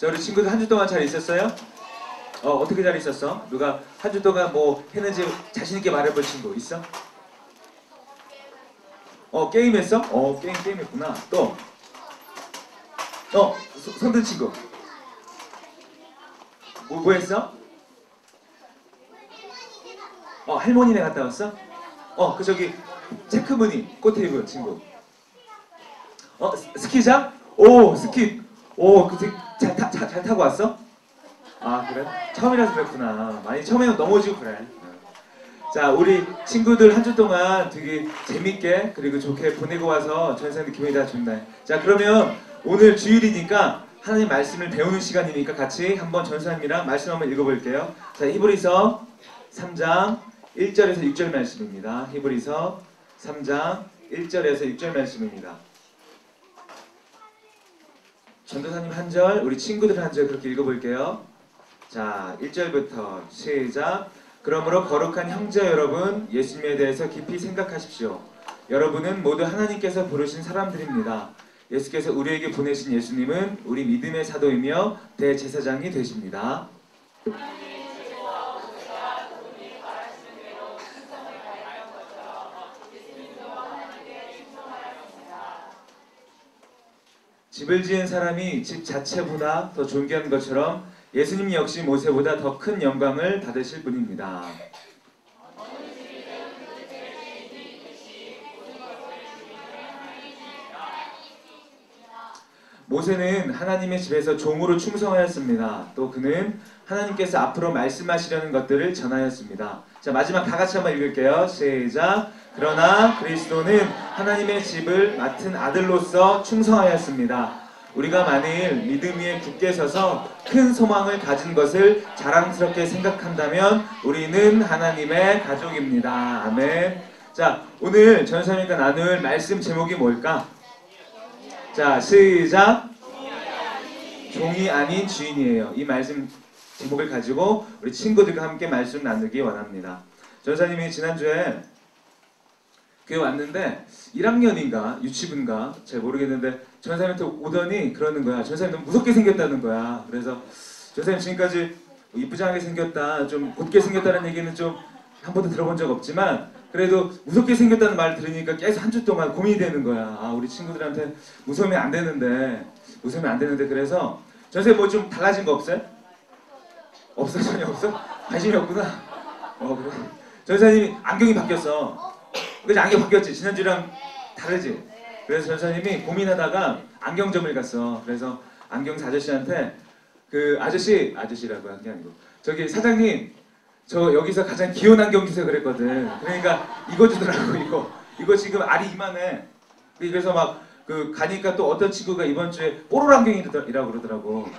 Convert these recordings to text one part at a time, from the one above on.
자, 우리 친구들 한 주 동안 잘 있었어요? 어떻게 잘 있었어? 누가 한 주 동안 뭐 했는지 자신 있게 말해볼 친구 있어? 게임했어? 게임했구나. 또? 손든 친구. 뭐 했어? 할머니네 갔다 왔어? 저기 체크무늬 코트 입은 친구. 스키장? 스키. 잘 타고 왔어? 아, 그래? 처음이라서 그랬구나. 많이 처음에는 넘어지고 그래. 자, 우리 친구들 한 주 동안 되게 재밌게 그리고 좋게 보내고 와서 전사님 기분이 다 좋네. 자, 그러면 오늘 주일이니까 하나님 말씀을 배우는 시간이니까 같이 한번 전사님이랑 말씀 한번 읽어볼게요. 자, 히브리서 3장 1절에서 6절 말씀입니다. 히브리서 3장 1절에서 6절 말씀입니다. 전도사님 한 절, 우리 친구들 한 절 그렇게 읽어볼게요. 자, 1절부터 시작. 그러므로 거룩한 형제 여러분, 예수님에 대해서 깊이 생각하십시오. 여러분은 모두 하나님께서 부르신 사람들입니다. 예수께서 우리에게 보내신 예수님은 우리 믿음의 사도이며 대제사장이 되십니다. 집을 지은 사람이 집 자체보다 더 존귀한 것처럼 예수님 역시 모세보다 더 큰 영광을 받으실 분입니다. 모세는 하나님의 집에서 종으로 충성하였습니다. 또 그는 하나님께서 앞으로 말씀하시려는 것들을 전하였습니다. 자, 마지막 다 같이 한번 읽을게요. 시작. 그러나 그리스도는 하나님의 집을 맡은 아들로서 충성하였습니다. 우리가 만일 믿음 위에 굳게 서서 큰 소망을 가진 것을 자랑스럽게 생각한다면 우리는 하나님의 가족입니다. 아멘. 자, 오늘 전사님과 나눌 말씀 제목이 뭘까? 자, 시작. 종이 아닌 주인이에요. 이 말씀 제목을 가지고 우리 친구들과 함께 말씀 나누기 원합니다. 전사님이 지난주에 교회 왔는데 1학년인가 유치부인가 잘 모르겠는데 전사님한테 오더니 그러는 거야. 전사님 너무 무섭게 생겼다는 거야. 그래서 전사님 지금까지 이쁘장하게 생겼다, 좀 곧게 생겼다는 얘기는 좀 한 번도 들어본 적 없지만 그래도 무섭게 생겼다는 말을 들으니까 계속 한 주 동안 고민이 되는 거야. 우리 친구들한테 무서우면 안 되는데 그래서 전사님 뭐 좀 달라진 거 없어요? 없어? 전혀 없어? 관심이 없구나. 그래. 전사님이 안경이 바뀌었어. 그치, 안경 바뀌었지. 지난주랑 다르지. 그래서 전사님이 고민하다가 안경점을 갔어. 그래서 안경사 아저씨한테 그 아저씨라고 하는 게 아니고 저기 사장님 저 여기서 가장 귀여운 안경 주세요 그랬거든. 그러니까 이거 주더라고. 이거 지금 알이 이만해. 그래서 막 그 가니까 또 어떤 친구가 이번 주에 뽀로로 안경이라고 그러더라고.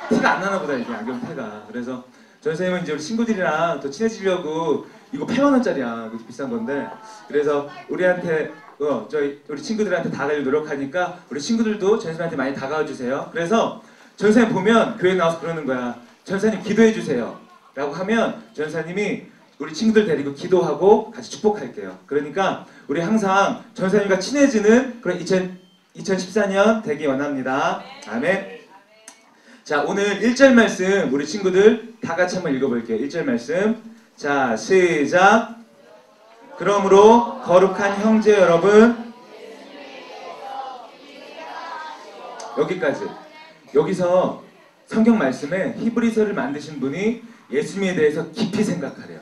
티가 안 나나 보다 이게 안경 태가. 그래서 전사님은 이제 우리 친구들이랑 더 친해지려고 이거 8만 원짜리야. 이거 비싼 건데. 그래서 우리한테 우리 친구들한테 다가갈 노력하니까 우리 친구들도 전사님한테 많이 다가와 주세요. 그래서 전사님 보면 교회 나와서 그러는 거야. 전사님 기도해 주세요. 라고 하면 전사님이 우리 친구들 데리고 기도하고 같이 축복할게요. 그러니까 우리 항상 전사님과 친해지는 그런 2014년 되기 원합니다. 아멘. 자, 오늘 1절 말씀 우리 친구들 다 같이 한번 읽어볼게요. 1절 말씀. 자, 시작. 그러므로 거룩한 형제 여러분, 여기까지. 여기서 성경 말씀에 히브리서를 만드신 분이 예수님에 대해서 깊이 생각하래요.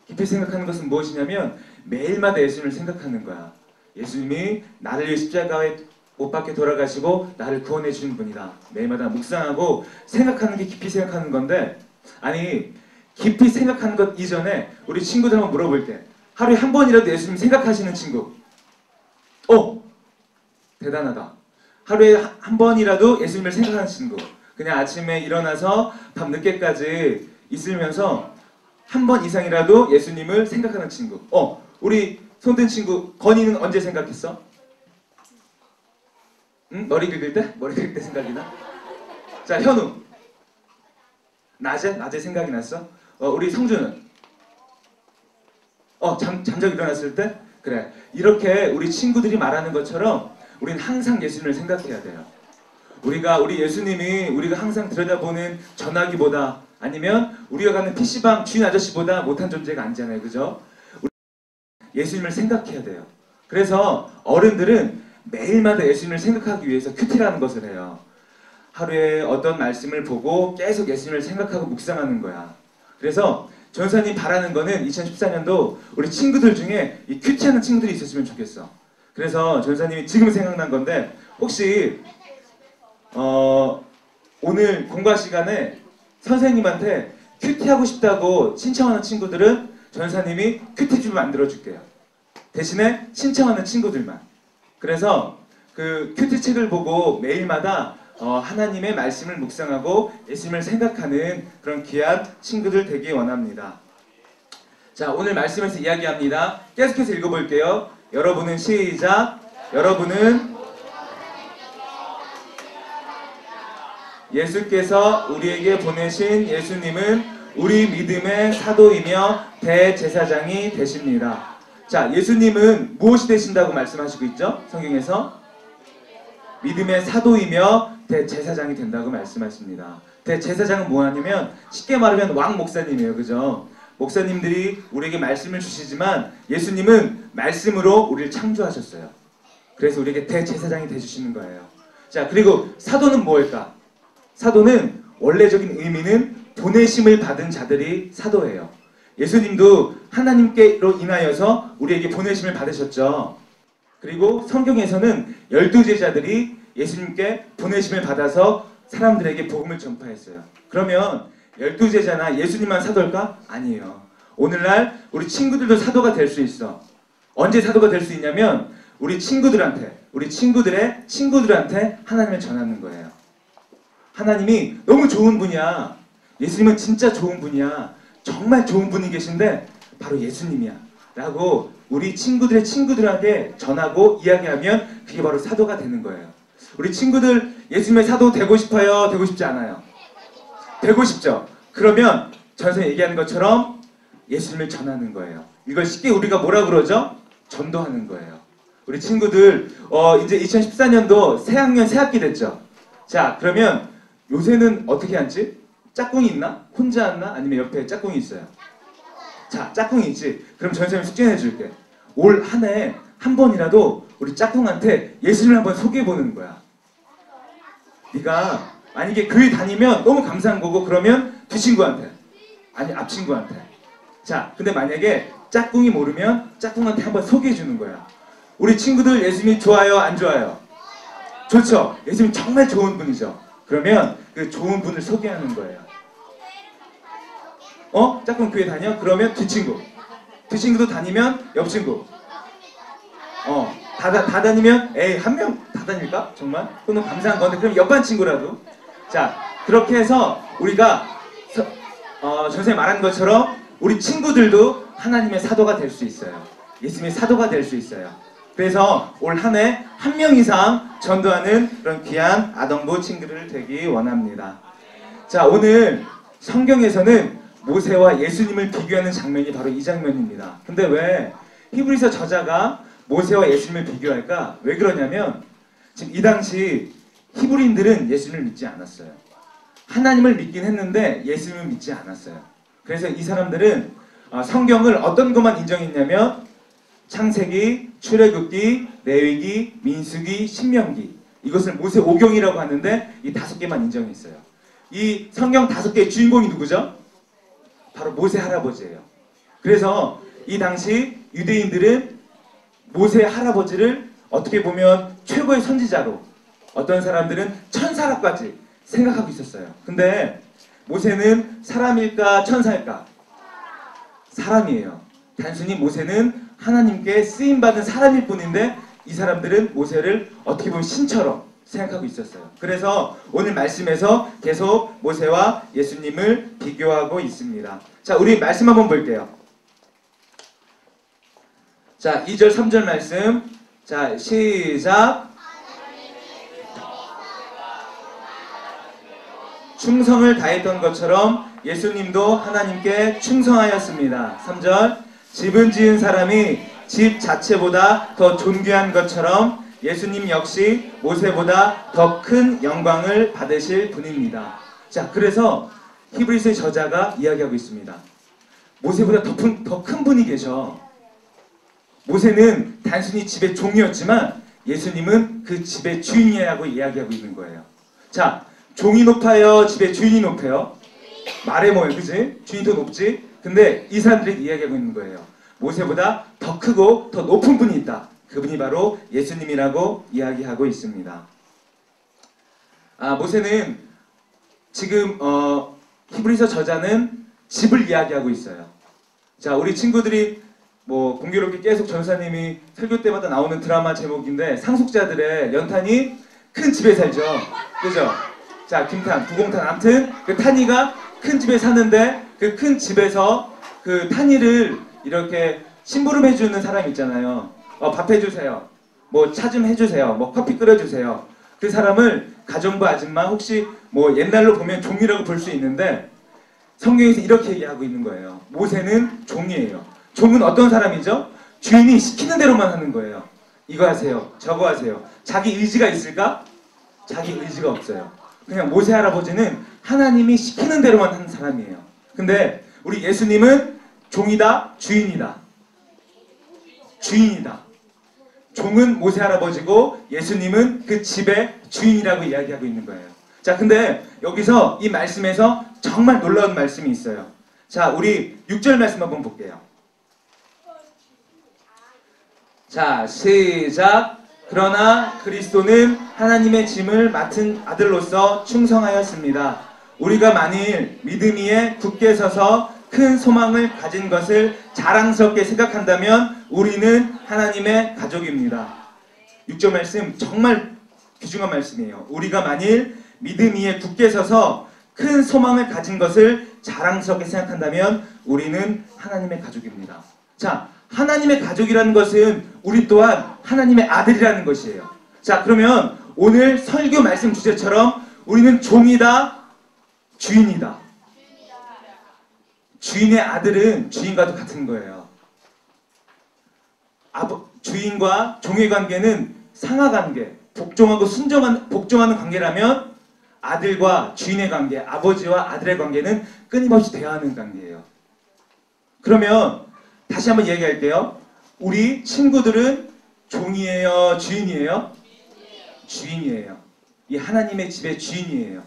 깊이 생각하는 것은 무엇이냐면 매일마다 예수님을 생각하는 거야. 예수님이 나를 위해 십자가에 못 박혀 돌아가시고 나를 구원해 주신 분이다. 매일마다 묵상하고 생각하는 게 깊이 생각하는 건데, 아니 깊이 생각하는 것 이전에 우리 친구들 한번 물어볼게. 하루에 한 번이라도 예수님 생각하시는 친구? 대단하다. 하루에 한 번이라도 예수님을 생각하는 친구. 그냥 아침에 일어나서 밤 늦게까지 있으면서 한 번 이상이라도 예수님을 생각하는 친구. 우리 손든 친구 건이는 언제 생각했어? 응? 머리 긁을 때? 머리 긁을 때 생각이 나? 자, 현우. 낮에 생각이 났어? 우리 성준은? 잠자고 일어났을 때? 그래. 이렇게 우리 친구들이 말하는 것처럼 우리는 항상 예수님을 생각해야 돼요. 우리 예수님이 우리가 항상 들여다보는 전화기보다 아니면 우리가 가는 PC방 주인 아저씨보다 못한 존재가 아니잖아요. 그죠? 예수님을 생각해야 돼요. 그래서 어른들은 매일마다 예수님을 생각하기 위해서 큐티라는 것을 해요. 하루에 어떤 말씀을 보고 계속 예수님을 생각하고 묵상하는 거야. 그래서 전사님 바라는 거는 2014년도 우리 친구들 중에 이 큐티하는 친구들이 있었으면 좋겠어. 그래서 전사님이 지금 생각난 건데 혹시 오늘 공과 시간에 선생님한테 큐티하고 싶다고 신청하는 친구들은 전사님이 큐티집을 만들어 줄게요. 대신에 신청하는 친구들만. 그래서 그 큐티 책을 보고 매일마다 하나님의 말씀을 묵상하고 예수님을 생각하는 그런 귀한 친구들 되기 원합니다. 자, 오늘 말씀에서 이야기합니다. 계속해서 읽어볼게요. 여러분은 시작. 여러분은 예수께서 우리에게 보내신 예수님은 우리 믿음의 사도이며 대제사장이 되십니다. 자, 예수님은 무엇이 되신다고 말씀하시고 있죠? 성경에서 믿음의 사도이며 대제사장이 된다고 말씀하십니다. 대제사장은 뭐하냐면 쉽게 말하면 왕 목사님이에요. 그죠? 목사님들이 우리에게 말씀을 주시지만 예수님은 말씀으로 우리를 창조하셨어요. 그래서 우리에게 대제사장이 되주시는 거예요. 자, 그리고 사도는 뭐일까? 사도는 원래적인 의미는 보내심을 받은 자들이 사도예요. 예수님도 하나님께로 인하여서 우리에게 보내심을 받으셨죠. 그리고 성경에서는 12제자들이 예수님께 보내심을 받아서 사람들에게 복음을 전파했어요. 그러면 12제자나 예수님만 사도일까? 아니에요. 오늘날 우리 친구들도 사도가 될 수 있어. 언제 사도가 될 수 있냐면 우리 친구들한테, 우리 친구들의 친구들한테 하나님을 전하는 거예요. 하나님이 너무 좋은 분이야. 예수님은 진짜 좋은 분이야. 정말 좋은 분이 계신데 바로 예수님이야. 라고 우리 친구들의 친구들에게 전하고 이야기하면 그게 바로 사도가 되는 거예요. 우리 친구들 예수님의 사도 되고 싶어요? 되고 싶지 않아요? 되고 싶죠? 그러면 전에 얘기하는 것처럼 예수님을 전하는 거예요. 이걸 쉽게 우리가 뭐라 그러죠? 전도하는 거예요. 우리 친구들 이제 2014년도 새학년 새학기 됐죠? 자, 그러면 요새는 어떻게 앉지? 짝꿍이 있나? 혼자 앉나? 아니면 옆에 짝꿍이 있어요? 자, 짝꿍이 있지? 그럼 전생님 숙제해 줄게. 올 한 해 한 번이라도 우리 짝꿍한테 예수님을 한번 소개해보는 거야. 네가 만약에 교회 다니면 너무 감사한 거고 그러면 뒷친구한테 아니 앞친구한테. 자, 근데 만약에 짝꿍이 모르면 짝꿍한테 한번 소개해주는 거야. 우리 친구들 예수님이 좋아요? 안 좋아요? 좋죠? 예수님 정말 좋은 분이죠? 그러면 그 좋은 분을 소개하는 거예요. 짝꿍 교회 다녀? 그러면 뒷친구. 뒷친구도 다니면 옆친구. 다 다니면 에이 한 명 다 다닐까? 정말? 그건 감사한 건데 그럼 옆반 친구라도. 자, 그렇게 해서 우리가 전생에 말한 것처럼 우리 친구들도 하나님의 사도가 될 수 있어요. 예수님의 사도가 될 수 있어요. 그래서 올 한 해 한 명 이상 전도하는 그런 귀한 아동부 친구들 되기 원합니다. 자, 오늘 성경에서는 모세와 예수님을 비교하는 장면이 바로 이 장면입니다. 근데 왜 히브리서 저자가 모세와 예수님을 비교할까? 왜 그러냐면 지금 이 당시 히브리인들은 예수님을 믿지 않았어요. 하나님을 믿긴 했는데 예수님을 믿지 않았어요. 그래서 이 사람들은 성경을 어떤 것만 인정했냐면 창세기, 출애굽기, 레위기, 민수기, 신명기, 이것을 모세 오경이라고 하는데 이 5개만 인정했어요. 이 성경 5개의 주인공이 누구죠? 바로 모세 할아버지예요. 그래서 이 당시 유대인들은 모세 할아버지를 어떻게 보면 최고의 선지자로, 어떤 사람들은 천사라까지 생각하고 있었어요. 근데 모세는 사람일까 천사일까? 사람이에요. 단순히 모세는 하나님께 쓰임받은 사람일 뿐인데 이 사람들은 모세를 어떻게 보면 신처럼 생각하고 있었어요. 그래서 오늘 말씀에서 계속 모세와 예수님을 비교하고 있습니다. 자, 우리 말씀 한번 볼게요. 자, 2절 3절 말씀. 자, 시작. 충성을 다했던 것처럼 예수님도 하나님께 충성하였습니다. 3절. 집은 지은 사람이 집 자체보다 더 존귀한 것처럼 예수님 역시 모세보다 더 큰 영광을 받으실 분입니다. 자, 그래서 히브리서의 저자가 이야기하고 있습니다. 모세보다 더 큰 분이 계셔. 모세는 단순히 집의 종이었지만 예수님은 그 집의 주인이라고 이야기하고 있는 거예요. 자, 종이 높아요? 집의 주인이 높아요? 말해 뭐예요, 그지? 주인이 더 높지? 근데 이 사람들이 이야기하고 있는 거예요. 모세보다 더 크고 더 높은 분이 있다. 그분이 바로 예수님이라고 이야기하고 있습니다. 모세는 지금 히브리서 저자는 집을 이야기하고 있어요. 자, 우리 친구들이 뭐 공교롭게 계속 전사님이 설교 때마다 나오는 드라마 제목인데 상속자들의 연탄이 큰 집에 살죠. 그죠? 자, 김탄, 부공탄, 아무튼 그 탄이가 큰 집에 사는데 그 큰 집에서 그 탄이를 이렇게 심부름 해주는 사람 있잖아요. 밥 해주세요. 뭐 차 좀 해주세요. 뭐 커피 끓여주세요. 그 사람을 가정부 아줌마, 혹시 뭐 옛날로 보면 종이라고 볼 수 있는데 성경에서 이렇게 얘기하고 있는 거예요. 모세는 종이에요. 종은 어떤 사람이죠? 주인이 시키는 대로만 하는 거예요. 이거 하세요. 저거 하세요. 자기 의지가 있을까? 자기 의지가 없어요. 그냥 모세 할아버지는 하나님이 시키는 대로만 하는 사람이에요. 근데 우리 예수님은 종이다, 주인이다. 주인이다. 종은 모세 할아버지고 예수님은 그 집의 주인이라고 이야기하고 있는 거예요. 자, 근데 여기서 이 말씀에서 정말 놀라운 말씀이 있어요. 자, 우리 6절 말씀 한번 볼게요. 자, 시작. 그러나 그리스도는 하나님의 짐을 맡은 아들로서 충성하였습니다. 우리가 만일 믿음 위에 굳게 서서 큰 소망을 가진 것을 자랑스럽게 생각한다면 우리는 하나님의 가족입니다. 6절 말씀 정말 귀중한 말씀이에요. 우리가 만일 믿음 위에 굳게 서서 큰 소망을 가진 것을 자랑스럽게 생각한다면 우리는 하나님의 가족입니다. 자, 하나님의 가족이라는 것은 우리 또한 하나님의 아들이라는 것이에요. 자, 그러면 오늘 설교 말씀 주제처럼 우리는 종이다, 주인이다. 주인의 아들은 주인과도 같은 거예요. 주인과 종의 관계는 상하관계, 복종하는 관계라면 아들과 주인의 관계, 아버지와 아들의 관계는 끊임없이 대화하는 관계예요. 그러면 다시 한번 얘기할게요. 우리 친구들은 종이에요, 주인이에요? 주인이에요. 이 하나님의 집의 주인이에요.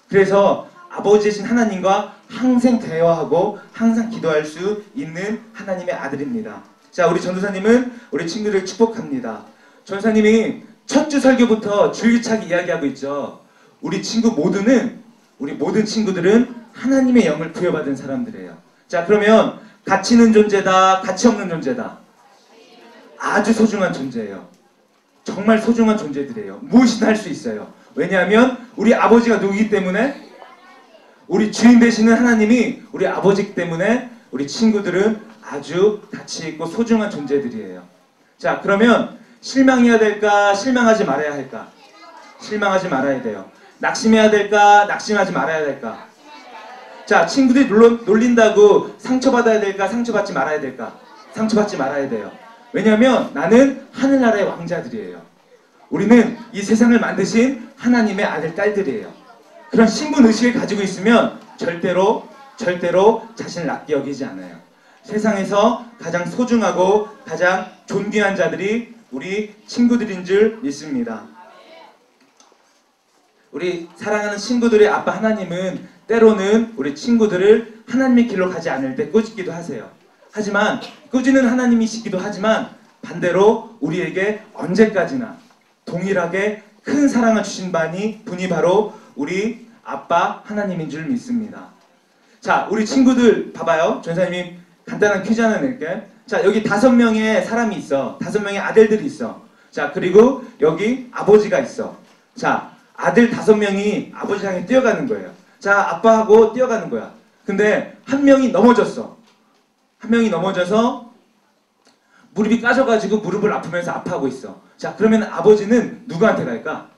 그래서 아버지이신 하나님과 항상 대화하고 항상 기도할 수 있는 하나님의 아들입니다. 자, 우리 전도사님은 우리 친구들을 축복합니다. 전도사님이 첫 주 설교부터 줄기차게 이야기하고 있죠. 우리 모든 친구들은 하나님의 영을 부여받은 사람들이에요. 자, 그러면 가치 있는 존재다, 가치 없는 존재다. 아주 소중한 존재예요. 정말 소중한 존재들이에요. 무엇이든 할 수 있어요. 왜냐하면 우리 아버지가 누구이기 때문에, 우리 주인 되시는 하나님이 우리 아버지이기 때문에 우리 친구들은 아주 가치 있고 소중한 존재들이에요. 자, 그러면 실망해야 될까? 실망하지 말아야 할까? 실망하지 말아야 돼요. 낙심해야 될까? 낙심하지 말아야 될까? 자, 친구들이 놀린다고 상처받아야 될까? 상처받지 말아야 될까? 상처받지 말아야 돼요. 왜냐하면 나는 하늘나라의 왕자들이에요. 우리는 이 세상을 만드신 하나님의 아들, 딸들이에요. 그런 신분의식을 가지고 있으면 절대로 자신을 낮게 여기지 않아요. 세상에서 가장 소중하고 가장 존귀한 자들이 우리 친구들인 줄 믿습니다. 우리 사랑하는 친구들의 아빠 하나님은 때로는 우리 친구들을 하나님의 길로 가지 않을 때 꾸짖기도 하세요. 하지만 꾸짖는 하나님이시기도 하지만 반대로 우리에게 언제까지나 동일하게 큰 사랑을 주신 분이 바로 우리 아빠 하나님인 줄 믿습니다. 자, 우리 친구들 봐봐요. 전사님이 간단한 퀴즈 하나 낼게. 자, 여기 5명의 사람이 있어. 5명의 아들들이 있어. 자, 그리고 여기 아버지가 있어. 자, 아들 5명이 아버지 향해 뛰어가는 거예요. 자, 아빠하고 뛰어가는 거야. 근데 한 명이 넘어졌어. 한 명이 넘어져서 무릎이 까져가지고 무릎을 아프면서 아파하고 있어. 자, 그러면 아버지는 누구한테 갈까?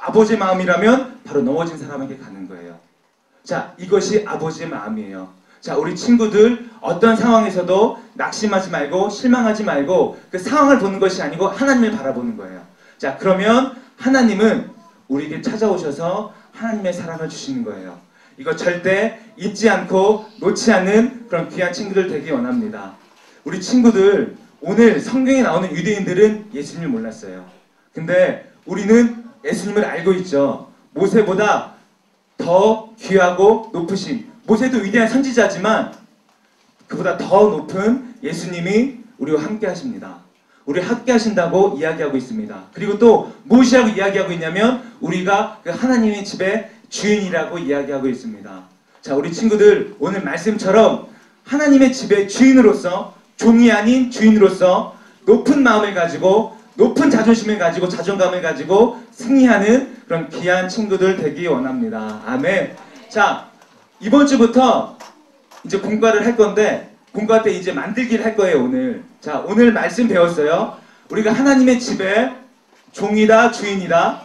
아버지의 마음이라면 바로 넘어진 사람에게 가는 거예요. 자, 이것이 아버지의 마음이에요. 자, 우리 친구들 어떤 상황에서도 낙심하지 말고 실망하지 말고 그 상황을 보는 것이 아니고 하나님을 바라보는 거예요. 자, 그러면 하나님은 우리에게 찾아오셔서 하나님의 사랑을 주시는 거예요. 이거 절대 잊지 않고 놓지 않는 그런 귀한 친구들 되기 원합니다. 우리 친구들, 오늘 성경에 나오는 유대인들은 예수님을 몰랐어요. 근데 우리는 예수님을 알고 있죠. 모세보다 더 귀하고 높으신, 모세도 위대한 선지자지만 그보다 더 높은 예수님이 우리와 함께 하십니다. 우리 함께 하신다고 이야기하고 있습니다. 그리고 또 무엇이라고 이야기하고 있냐면 우리가 그 하나님의 집의 주인이라고 이야기하고 있습니다. 자, 우리 친구들 오늘 말씀처럼 하나님의 집의 주인으로서, 종이 아닌 주인으로서 높은 마음을 가지고, 높은 자존심을 가지고, 자존감을 가지고 승리하는 그런 귀한 친구들 되기 원합니다. 아멘. 자, 이번 주부터 이제 공과를 할 건데, 공과 때 이제 만들기를 할 거예요, 오늘. 자, 오늘 말씀 배웠어요. 우리가 하나님의 집에 종이다, 주인이다.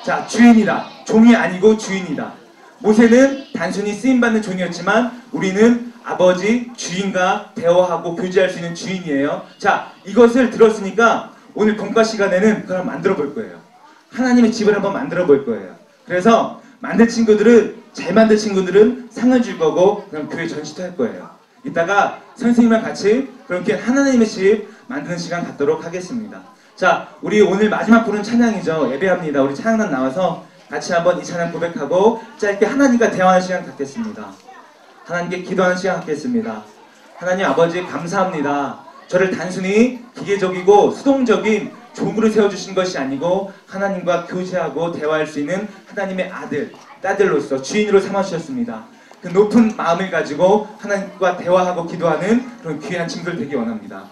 자, 주인이다. 종이 아니고 주인이다. 모세는 단순히 쓰임받는 종이었지만 우리는 아버지, 주인과 대화하고 교제할 수 있는 주인이에요. 자, 이것을 들었으니까 오늘 공과 시간에는 그걸 만들어 볼 거예요. 하나님의 집을 한번 만들어 볼 거예요. 그래서 잘 만든 친구들은 상을 줄 거고 그럼 교회 전시도 할 거예요. 이따가 선생님이랑 같이 그렇게 하나님의 집 만드는 시간 갖도록 하겠습니다. 자, 우리 오늘 마지막 부른 찬양이죠. 예배합니다. 우리 찬양단 나와서 같이 한번 이 찬양 고백하고 짧게 하나님과 대화하는 시간 갖겠습니다. 하나님께 기도하는 시간 갖겠습니다. 하나님 아버지 감사합니다. 저를 단순히 기계적이고 수동적인 종으로 세워주신 것이 아니고 하나님과 교제하고 대화할 수 있는 하나님의 아들, 딸들로서 주인으로 삼아주셨습니다. 그 높은 마음을 가지고 하나님과 대화하고 기도하는 그런 귀한 친구들 되기 원합니다.